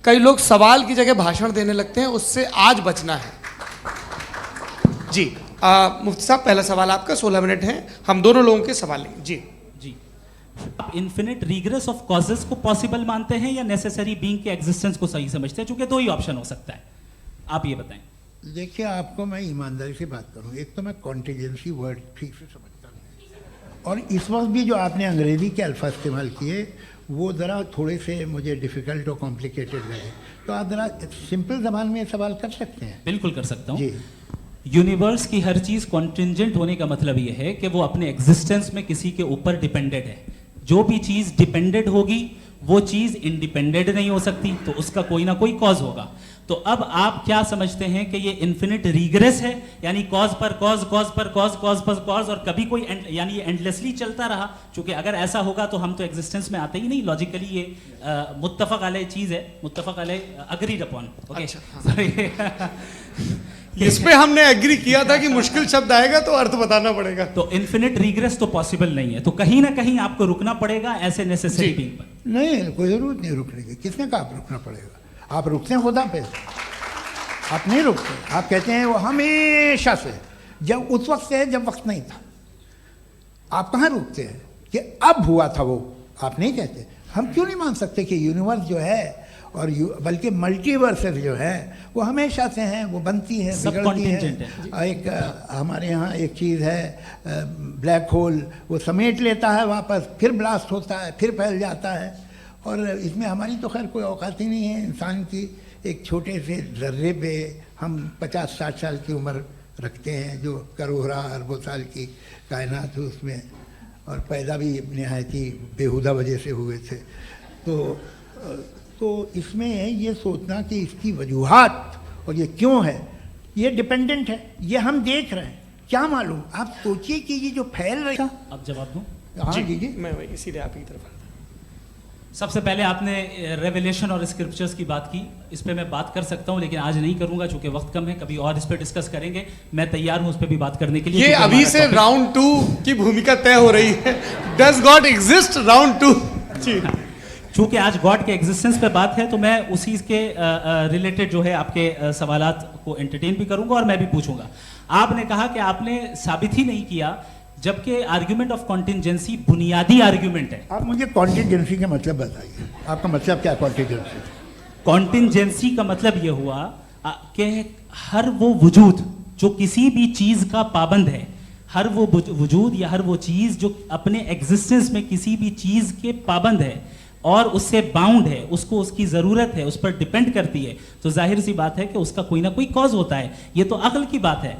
कई लोग सवाल की जगह भाषण देने लगते हैं, उससे आज बचना है। जी मुफ्ती साहब, पहला सवाल आपका, 16 मिनट हैं, हम दोनों लोगों के सवाल लेंगे। जी जी, आप इन्फिनिट रिग्रेस ऑफ कॉजेस को पॉसिबल मानते हैं या नेसेसरी बीइंग के एग्जिस्टेंस को सही समझते हैं? क्योंकि दो ही ऑप्शन हो सकता है, आप ये बताएं। देखिए, आपको मैं ईमानदारी से बात करूं, एक तो मैं कॉन्टीजेंसी वर्ड ठीक से समझता नहीं, और इस वक्त भी जो आपने अंग्रेजी के अल्फाज इस्तेमाल किए वो ज़रा थोड़े से मुझे डिफ़िकल्ट और कॉम्प्लिकेटेड लगे, तो आप ज़रा सिंपल ज़बान में सवाल कर सकते हैं? बिल्कुल कर सकता हूँ जी। यूनिवर्स की हर चीज कॉन्टिंजेंट होने का मतलब यह है कि वो अपने एग्जिस्टेंस में किसी के ऊपर डिपेंडेंट है। जो भी चीज डिपेंडेंट होगी वो चीज इंडिपेंडेंट नहीं हो सकती, तो उसका कोई ना कोई कॉज होगा। तो अब आप क्या समझते हैं कि ये इन्फिनिट रिग्रेस है, यानी कॉज पर कॉज, कॉज पर कॉज, कॉज पर कॉज, और कभी कोई यानी ये एंडलेसली चलता रहा? क्योंकि अगर ऐसा होगा तो हम तो एग्जिस्टेंस में आते ही नहीं। लॉजिकली ये मुत्तफक अलैह चीज है, मुत्तफक अलैह अग्रीड अपॉन। इस पे हमने एग्री किया था कि मुश्किल शब्द आएगा तो अर्थ बताना पड़ेगा। तो इन्फिनिट रिग्रेस तो पॉसिबल नहीं है, तो कहीं ना कहीं आपको रुकना पड़ेगा ऐसे नेसेसरी बीइंग पर। नहीं, कोई ज़रूरत नहीं रुकने की। किसने कहा आप रुकना पड़ेगा? आप रुकते हैं खुदा पे, आप नहीं रुकते। आप कहते हैं वो हमेशा से, जब उस वक्त से है जब वक्त नहीं था। आप कहाँ रुकते हैं कि अब हुआ था वो? आप नहीं कहते। हम क्यों नहीं मान सकते कि यूनिवर्स जो है और बल्कि मल्टीवर्सेस जो है वो हमेशा से हैं, वो बनती है, बिगड़ती है। एक हमारे यहाँ एक चीज़ है ब्लैक होल, वो समेट लेता है वापस, फिर ब्लास्ट होता है, फिर फैल जाता है। और इसमें हमारी तो खैर कोई औकात ही नहीं है इंसान की। एक छोटे से ज़र्रे पे हम 50-60 साल की उम्र रखते हैं, जो करोड़ों अरबों साल की कायनात है उसमें, और पैदा भी नहायत ही बेहुदा वजह से हुए थे। तो इसमें ये सोचना कि इसकी वजूहात और ये क्यों है, ये डिपेंडेंट है, ये हम देख रहे हैं, क्या मालूम। आप सोचिए कि ये जो फैल रहा है। अब जवाब दूं? हाँ दीजिए। मैं वही इसीलिए आप की तरफ आता। सबसे पहले आपने रेवलेशन और स्क्रिप्चर्स की बात की, इस पे मैं बात कर सकता हूं लेकिन आज नहीं करूंगा क्योंकि वक्त कम है। कभी और इस पे डिस्कस करेंगे, मैं तैयार हूं उस पे भी बात करने के लिए। ये अभी से राउंड 2 की भूमिका तय हो रही है। Does God exist round 2? चूंकि आज गॉड के एग्जिस्टेंस पे बात है तो मैं उसी के रिलेटेड जो है आपके सवालात को एंटरटेन भी करूंगा और मैं भी पूछूंगा। आपने कहा कि आपने साबित ही नहीं किया, जबकि आर्ग्यूमेंट ऑफ कॉन्टिंजेंसी बुनियादी आर्ग्यूमेंट है। आप मुझे कॉन्टिंजेंसी का मतलब बताइए, आपका मतलब क्या? कॉन्टिंजेंसी कॉन्टिंजेंसी का मतलब यह हुआ कि हर वो वजूद जो किसी भी चीज का पाबंद है, हर वो वजूद या हर वो चीज जो अपने एग्जिस्टेंस में किसी भी चीज के पाबंद है और उससे बाउंड है, उसको उसकी ज़रूरत है, उस पर डिपेंड करती है, तो जाहिर सी बात है कि उसका कोई ना कोई कॉज होता है। ये तो अक्ल की बात है।